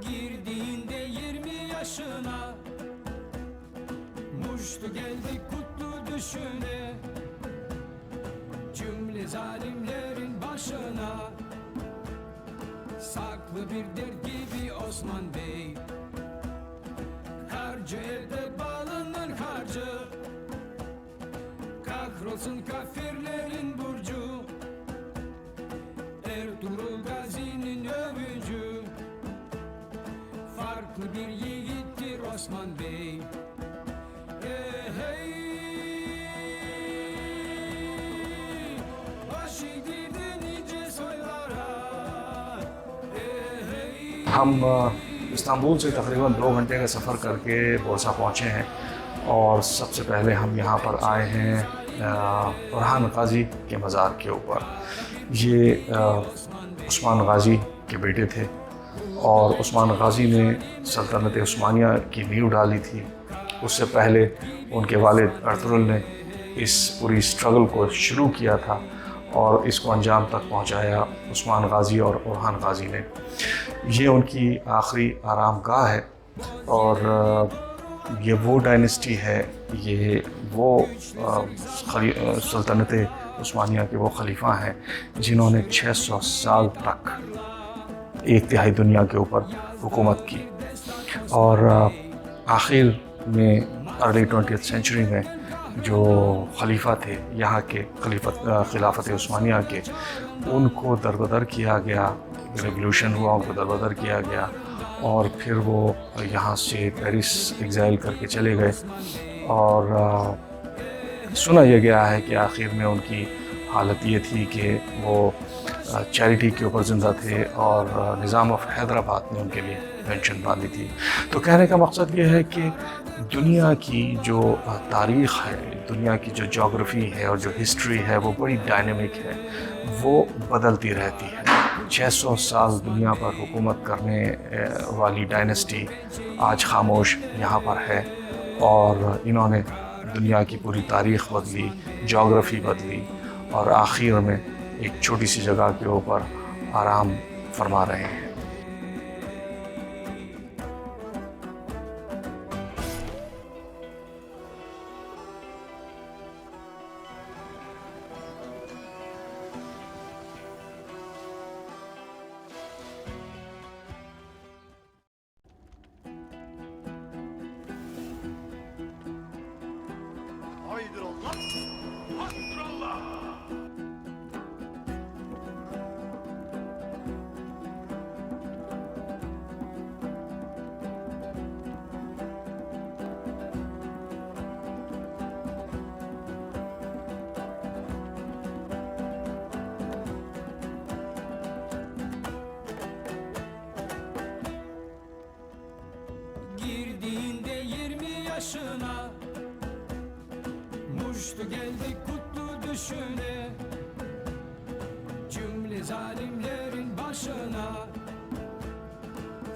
Girdiğinde 20 yaşına, muştu geldi kutlu düşüne, cümle zalimlerin başına. Saklı bir dert gibi Osman Bey, harcı elde balından harcı. Kahrolsun kafirlerin burcu, Ertuğrul Gazi'nin övücü. Farklı bir yiğittir Osman Bey. Hey, baş eğdirdi nice soylara. हम इस्तांबुल से तकरीबन 2 घंटे का सफ़र करके बोरसा पहुँचे हैं और सबसे पहले हम यहाँ पर आए हैं फरहान गाज़ी के मज़ार के ऊपर। ये उस्मान गाज़ी के बेटे थे और उस्मान गाज़ी ने सल्तनत उस्मानिया की नींव डाली थी। उससे पहले उनके वालिद अर्तुगरुल ने इस पूरी स्ट्रगल को शुरू किया था और इसको अंजाम तक पहुंचाया उस्मान गाज़ी और फरहान गाज़ी ने। ये उनकी आखिरी आरामगाह है और ये वो डायनेस्टी है, ये वो सल्तनत उस्मानिया के वो खलीफा हैं जिन्होंने 600 साल तक एक तिहाई दुनिया के ऊपर हुकूमत की। और आखिर में अर्ली 20th सेंचुरी में जो खलीफा थे यहाँ के खिलाफत उस्मानिया के, उनको दरबदर किया गया, रेवोल्यूशन हुआ, उनको दरबदर किया गया और फिर वो यहाँ से पेरिस एग्ज़ाइल करके चले गए। और सुना यह गया है कि आखिर में उनकी हालत ये थी कि वो चैरिटी के ऊपर ज़िंदा थे और निज़ाम ऑफ हैदराबाद ने उनके लिए पेंशन बांधी थी। तो कहने का मकसद ये है कि दुनिया की जो तारीख़ है, दुनिया की जो जोग्राफ़ी है और जो हिस्ट्री है वो बड़ी डायनेमिक है, वो बदलती रहती है। 600 साल दुनिया पर हुकूमत करने वाली डायनेस्टी आज खामोश यहाँ पर है और इन्होंने दुनिया की पूरी तारीख़ बदली, जोग्राफ़ी बदली और आखिर में एक छोटी सी जगह के ऊपर आराम फरमा रहे हैं। Haydır Allah! Haydır Allah! Girdiğinde 20 yaşına, muştu geldi kutlu düşüne, cümle zalimlerin başına.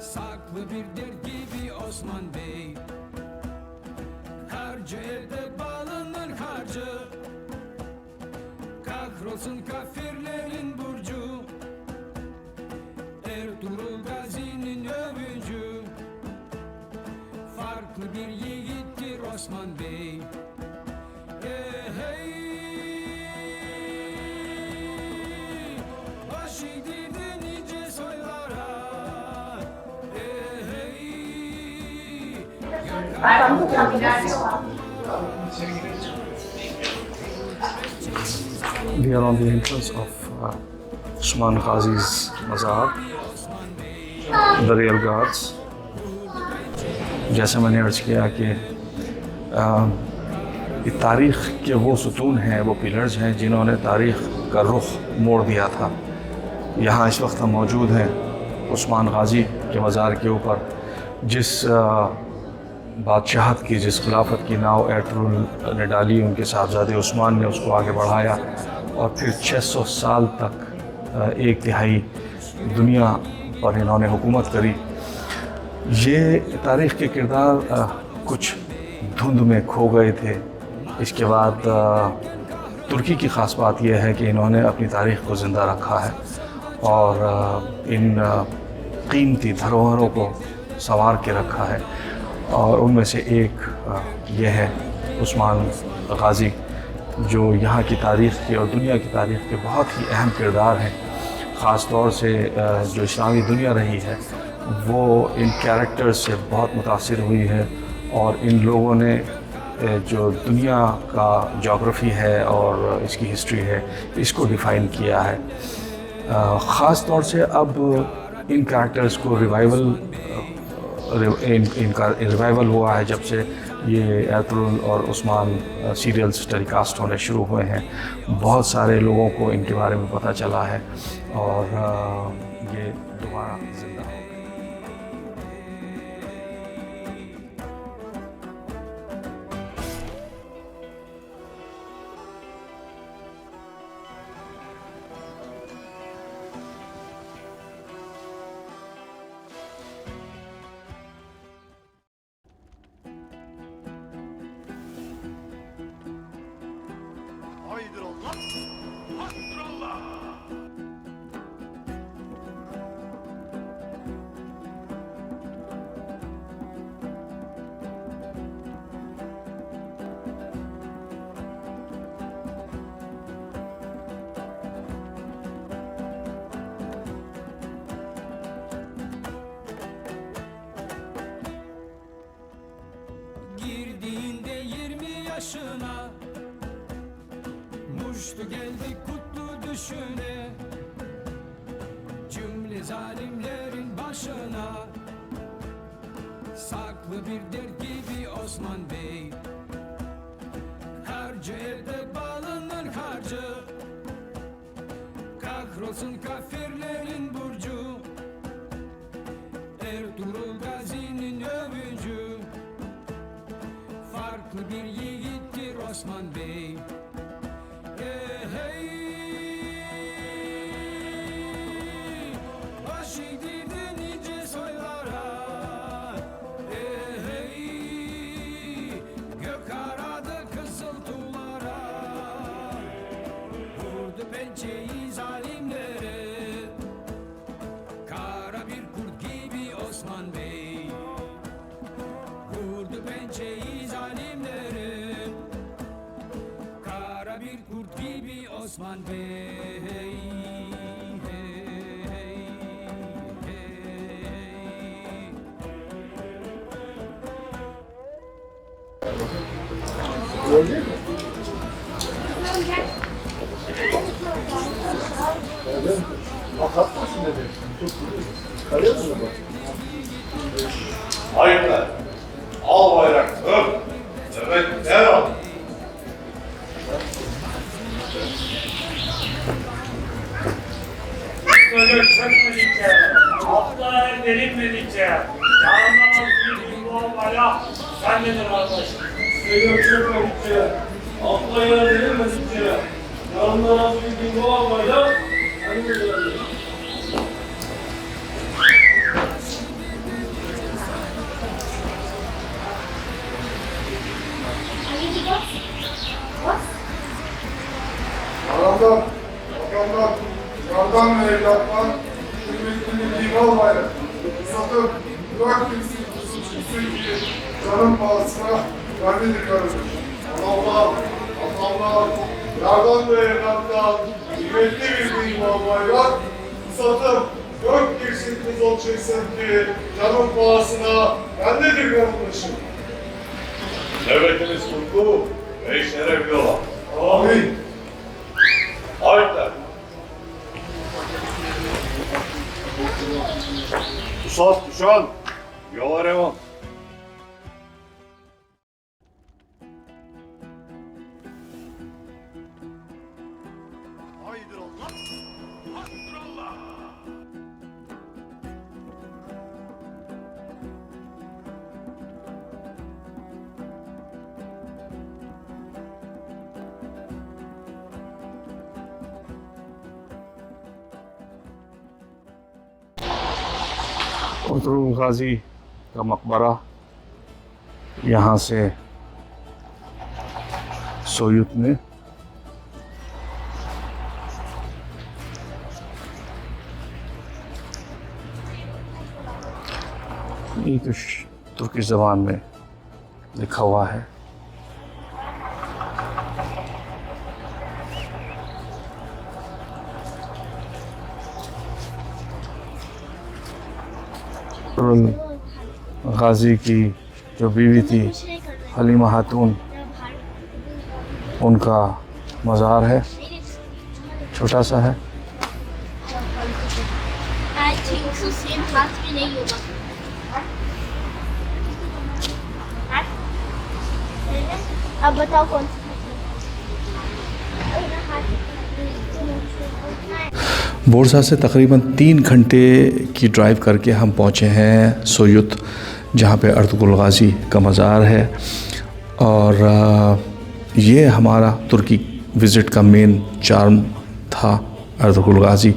Saklı bir dert gibi Osman Bey, harcı elde balından harcı. Kahrolsun kafirlerin burcu, Ertuğrul Gazi'nin övücü. Farklı bir yiğittir Osman Bey. Hey, baş eğdirdi nice soylara. Hey, We are on the entrance of Usman Ghazi's Mazar, the Real Guards. जैसे मैंने अर्ज किया कि ये तारीख़ के वो सतून हैं, वो पिलर्स हैं जिन्होंने तारीख़ का रुख मोड़ दिया था। यहाँ इस वक्त हम मौजूद हैं उस्मान गाज़ी के मज़ार के ऊपर, जिस बादशाहत की, जिस खिलाफत की नाव एर्तुगरुल ने डाली, उनके साहबजादे उस्मान ने उसको आगे बढ़ाया और फिर 600 साल तक एक तिहाई दुनिया पर इन्होंने हुकूमत करी। ये तारीख़ के किरदार कुछ धुंध में खो गए थे। इसके बाद तुर्की की ख़ास बात यह है कि इन्होंने अपनी तारीख़ को ज़िंदा रखा है और इन कीमती धरोहरों को संवार के रखा है, और उनमें से एक ये है उस्मान गाज़ी, जो यहाँ की तारीख़ के और दुनिया की तारीख़ के बहुत ही अहम किरदार हैं। ख़ास तौर से जो इस्लामी दुनिया रही है वो इन कैरेक्टर्स से बहुत मुतासिर हुई है, और इन लोगों ने जो दुनिया का जोग्राफ़ी है और इसकी हिस्ट्री है इसको डिफ़ाइन किया है। ख़ास तौर से अब इन कैरेक्टर्स को इनका रिवाइवल हुआ है जब से ये एरतुगरुल और उस्मान सीरियल्स टेलीकास्ट होने शुरू हुए हैं। बहुत सारे लोगों को इनके बारे में पता चला है और ये दोबारा जिंदा हो गए। Haydır Allah. Haktır Allah. Girdiğinde 20 yaşına, muştu geldi kutlu düşüne. Cümle zalimlerin başına, saklı bir dert gibi Osman Bey. Harcı elde balının harcı, kahrolsun kafirlerin burcu. Ertuğrul Gazi'nin övücü, farklı bir yiğittir Osman Bey. Hey, baş eğdirdi nice soylara. Hey, gök aradı kızıl tuğlara. Vurdu pençeyi zalimlere, kara bir kurt gibi Osman Bey. Vurdu pençeyi zalimlere, kara bir kurt gibi Osman Bey. Hey, hey, hey. Hayırlar. Al bayrak. Öp. Evet. Devam. Böyle çökmedikçe, atlara el verilmedikçe, yanından bir bu olmaya sen nedir arkadaşım? Seni çökmedikçe, akla yer verilmedikçe, yanından az bir gün doğamayla, hani de geldi. Aramdan, vatandan, yardan ve evlattan, kıymetli bildiğim olmayla, satıp, bırak kimsin, suçlusun ki, canın pahasına bendedir karıdır. Allah'ım, Allah'ım, yardan ve evlattan, kıymetli bildiğim olmayla, satıp, gök girsin kız olacaksın ki, canın pahasına bendedir kardeşim. Devletimiz kutlu ve şerefli olan. Amin. Hayırlar. Pusat kuşan. Yola revan. Haydır Allah. Haktır Allah. एरतुगरुल गाज़ी का मकबरा यहाँ से सोयुत में یہ کچھ ترکی زبان میں لکھا ہوا ہے. غازی کی جو بیوی تھی حلیمہ خاتون، ان کا مزار ہے، چھوٹا سا ہے. اب بتاؤ کون سی بورسا سے تقریباً 3 گھنٹے کی ڈرائیو کر کے ہم پہنچے ہیں سویت، جہاں پہ ارطغرل غازی کا مزار ہے. اور یہ ہمارا ترکی وزٹ کا مین چارم تھا. ارطغرل غازی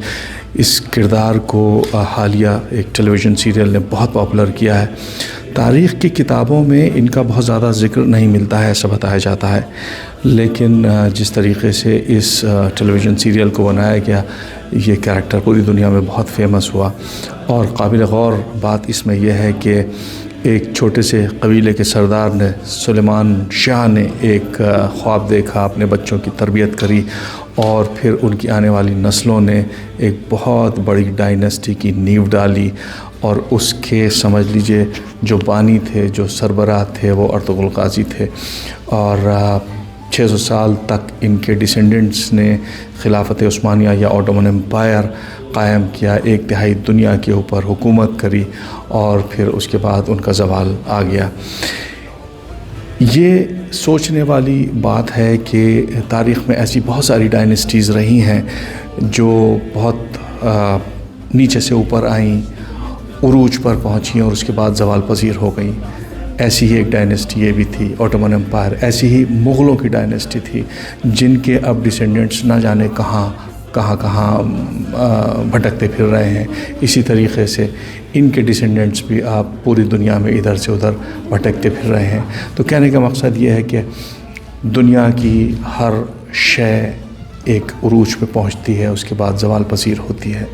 اس کردار کو حالیہ ایک ٹیلی ویژن سیریل نے بہت پاپولر کیا ہے. تاریخ کی کتابوں میں ان کا بہت زیادہ ذکر نہیں ملتا ہے، ایسا بتایا جاتا ہے، لیکن جس طریقے سے اس ٹیلی ویژن سیریل کو بنایا گیا، یہ کریکٹر پوری دنیا میں بہت فیمس ہوا. اور قابل غور بات اس میں یہ ہے کہ ایک چھوٹے سے قبیلے کے سردار نے، سلیمان شاہ نے، ایک خواب دیکھا، اپنے بچوں کی تربیت کری، اور پھر ان کی آنے والی نسلوں نے ایک بہت بڑی ڈائنیسٹی کی نیو ڈالی. اور اس کے سمجھ لیجئے جو بانی تھے، جو سربراہ تھے، وہ ارطغرل غازی تھے. اور 600 سال تک ان کے ڈیسینڈنٹس نے خلافت عثمانیہ یا اوٹومن امپائر قائم کیا، 1/3 دنیا کے اوپر حکومت کری، اور پھر اس کے بعد ان کا زوال آ گیا. یہ سوچنے والی بات ہے کہ تاریخ میں ایسی بہت ساری ڈائنیسٹیز رہی ہیں جو بہت نیچے سے اوپر آئیں، عروج پر پہنچیں اور اس کے بعد زوال پذیر ہو گئیں. ایسی ہی ایک ڈائنیسٹی یہ بھی تھی، اوٹومن امپائر. ایسی ہی مغلوں کی ڈائنیسٹی تھی، جن کے اب ڈیسینڈنٹس نہ جانے کہاں بھٹکتے پھر رہے ہیں. اسی طریقے سے ان کے ڈیسینڈنٹس بھی آپ پوری دنیا میں ادھر سے ادھر بھٹکتے پھر رہے ہیں. تو کہنے کا مقصد یہ ہے کہ دنیا کی ہر شے ایک عروج پہ پہنچتی ہے، اس کے بعد زوال پذیر ہوتی ہے.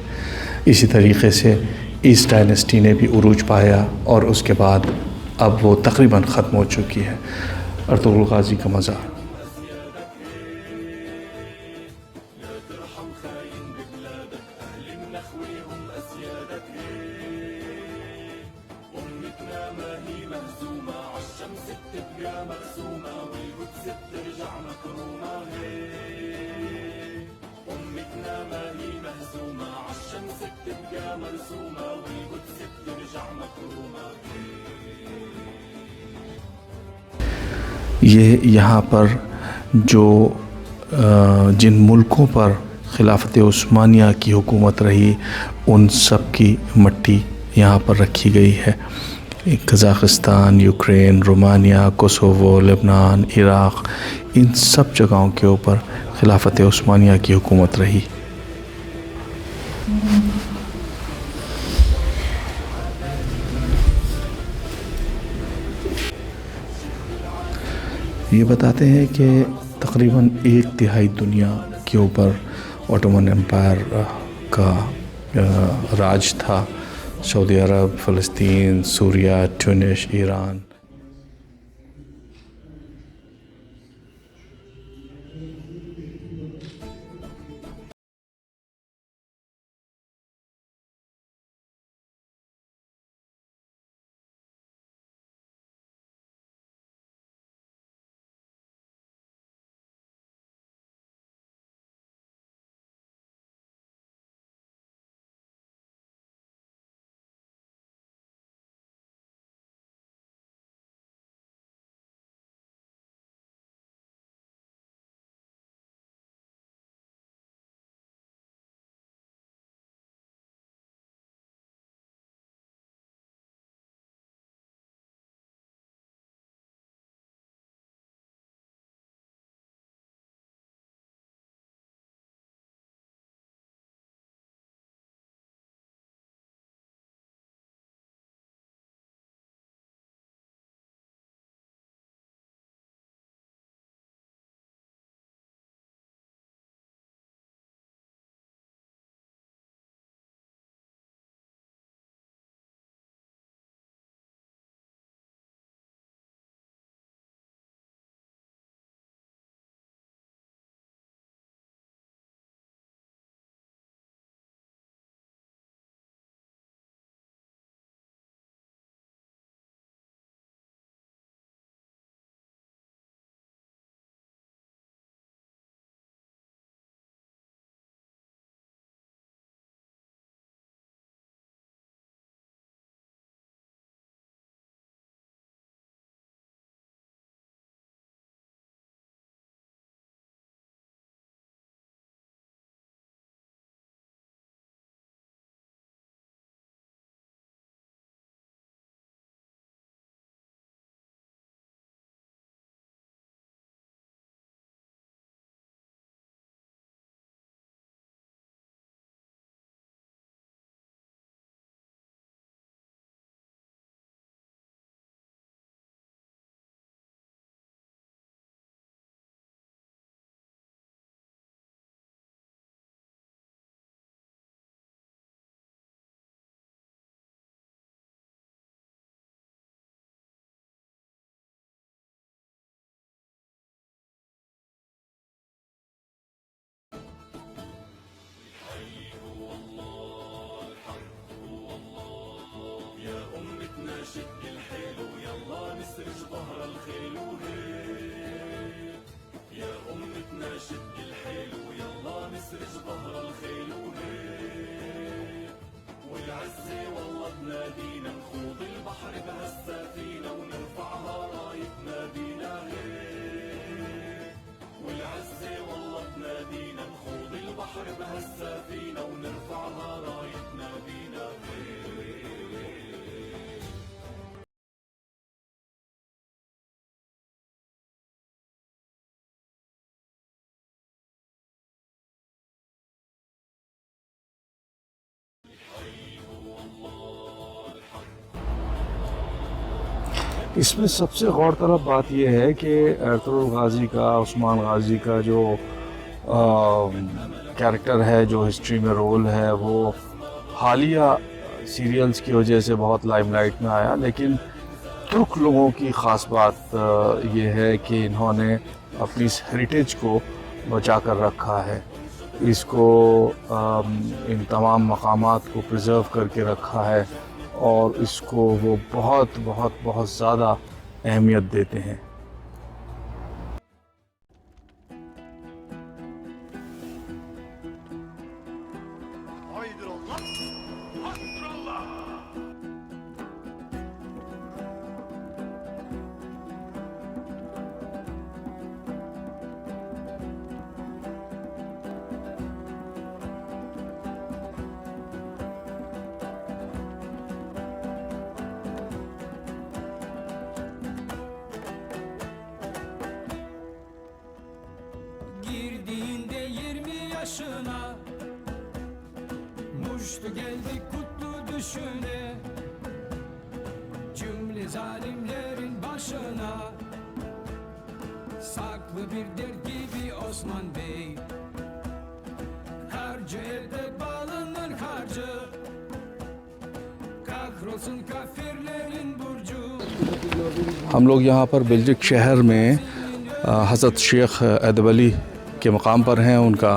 اسی طریقے سے اس ڈائنیسٹی نے بھی عروج پایا، اور اس کے بعد اب وہ تقریباً ختم ہو چکی ہے. ارطغرل غازی کا مزار. یہ یہاں پر جو جن ملکوں پر خلافت عثمانیہ کی حکومت رہی، ان سب کی مٹی یہاں پر رکھی گئی ہے. قزاقستان، یوکرین، رومانیہ، کوسوو، لبنان، عراق، ان سب جگہوں کے اوپر خلافت عثمانیہ کی حکومت رہی. یہ بتاتے ہیں کہ تقریباً 1/3 دنیا کے اوپر اوٹومن امپائر کا راج تھا. سعودی عرب، فلسطین، سوریہ، ٹونس، ایران. इसमें सबसे गौर तलब बात यह है कि एरतुगरुल गाजी का, उस्मान गाजी का जो कैरेक्टर है, जो हिस्ट्री में रोल है, वो हालिया सीरियल्स की वजह से बहुत लाइमलाइट में आया। लेकिन तुर्क लोगों की ख़ास बात ये है कि इन्होंने अपनी इस हेरिटेज को बचा कर रखा है, इसको इन तमाम मकामात को प्रिजर्व करके रखा है और इसको वो बहुत बहुत बहुत ज़्यादा अहमियत देते हैं। Haydır Allah. Haktır Allah. Girdiğinde 20 yaşına Muştu geldi kutlu düşüne Cümle zalimlerin başına Saklı bir dert gibi Osman Bey Harcı elde bağlanır harcı Kahrolsun kafirlerin burcu हम लोग यहाँ पर बेल्जिक शहर में हज़रत शेख अदब अली के मकाम पर हैं। उनका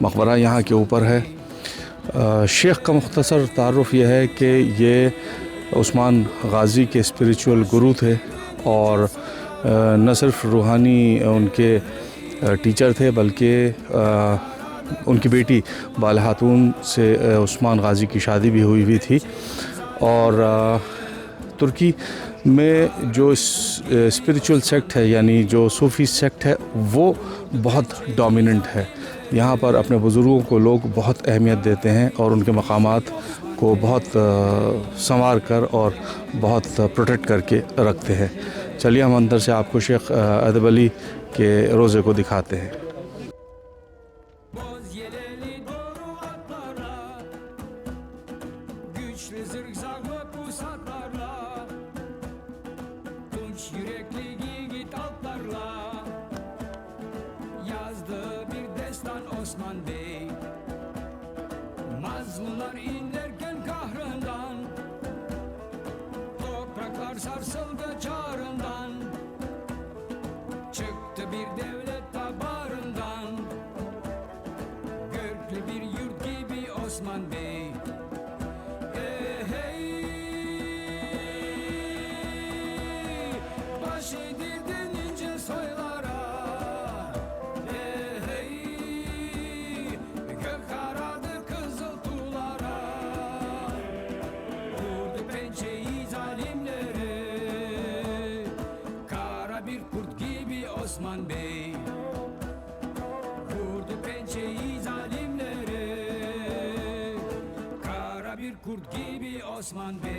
मकबरा यहाँ के ऊपर है। शेख का मुख्तसर तारुफ़ यह है कि ये उस्मान गाज़ी के स्पिरिचुअल गुरु थे और न सिर्फ रूहानी उनके टीचर थे बल्कि उनकी बेटी बाला खातून से उस्मान गाज़ी की शादी भी हुई थी। और तुर्की में जो स्पिरिचुअल सेक्ट है, यानी जो सूफ़ी सेक्ट है, वो बहुत डोमिनेंट है। यहाँ पर अपने बुज़ुर्गों को लोग बहुत अहमियत देते हैं और उनके मकामात को बहुत संवार कर और बहुत प्रोटेक्ट करके रखते हैं। चलिए हम अंदर से आपको शेख अदब अली के रोज़े को दिखाते हैं। Boz yeleli doğru atlara Güçlü zırhlı pusatlarla Tunç yürekli yiğit altlarla Yazdı bir destan Osman Bey Mazlumlar inlerken kahrından Topraklar sarsıldı çağrından Çıktı bir devlet tabarından Göklü bir yurt gibi Osman Bey hey Baş eğdirdin ince soylara hey Gök karardı kızıl tuğlara Vurdu pençeyi zalimlere Kara bir kurt gibi Osman Bey Vurdu pençeyi zalimlere Kara bir kurt gibi Osman Bey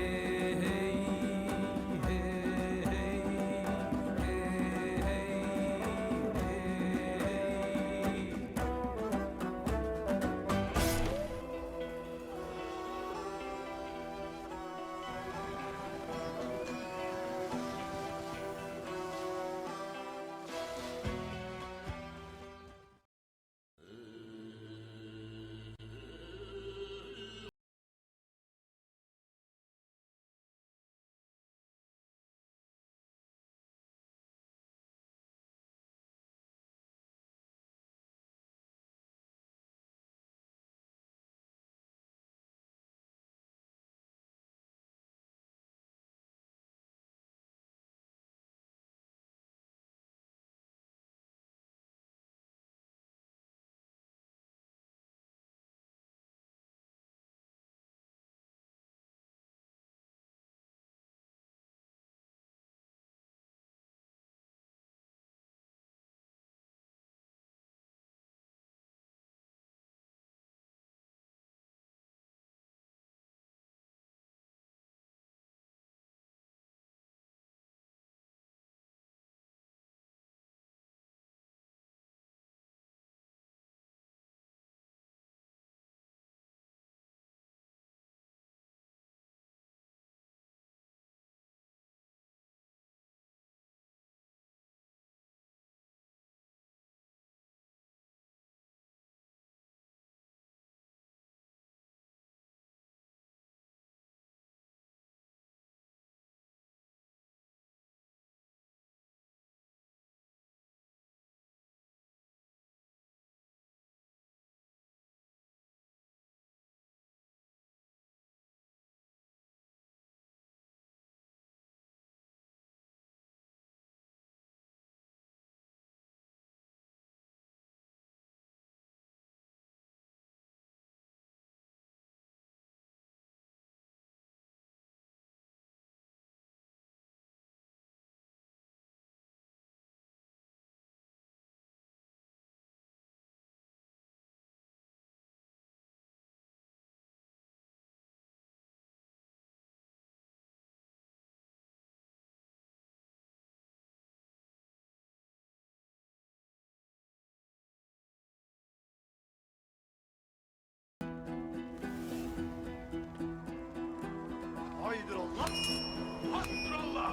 Hasbunallah.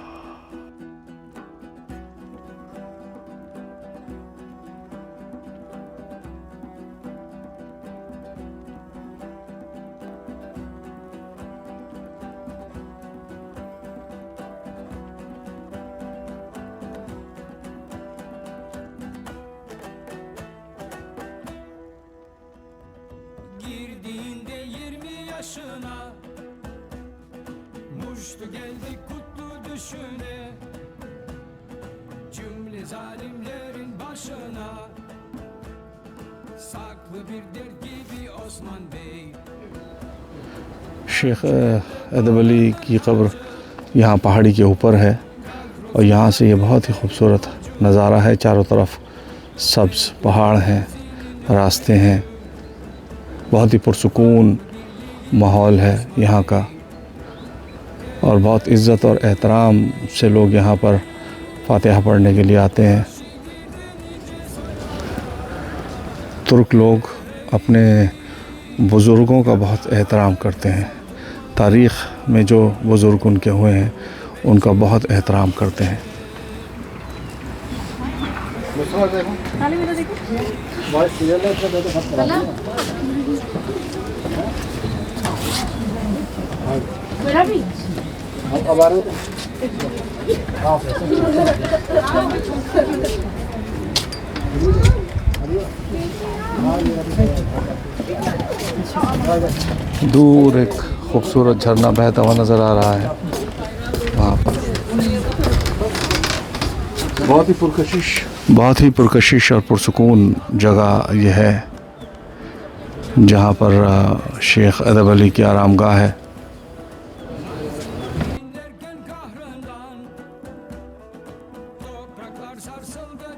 Girdiğinde 20 yaşına Muştu geldi kutlu düşüne Cümle zalimlerin başına Saklı bir dert gibi Osman Bey Sheikh अदब अली की कब्र यहाँ पहाड़ी के ऊपर है और यहाँ से ये बहुत ही खूबसूरत नज़ारा है। चारों तरफ सब्ज़ पहाड़ हैं, रास्ते हैं, बहुत ही पुरसुकून माहौल है यहाँ का और बहुत इज़्ज़त और एहतराम से लोग यहाँ पर फातिहा पढ़ने के लिए आते हैं। तुर्क लोग अपने बुज़ुर्गों का बहुत एहतराम करते हैं। तारीख़ में जो बुज़ुर्ग उनके हुए हैं उनका बहुत एहतराम करते हैं। दूर एक खूबसूरत झरना बहता हुआ नज़र आ रहा है वहाँ पर। बहुत ही पुरकशिश और पुरसुकून जगह यह है जहाँ पर शेख अदब अली की आरामगाह है। Dinlerken kahrından Topraklar sarsıldı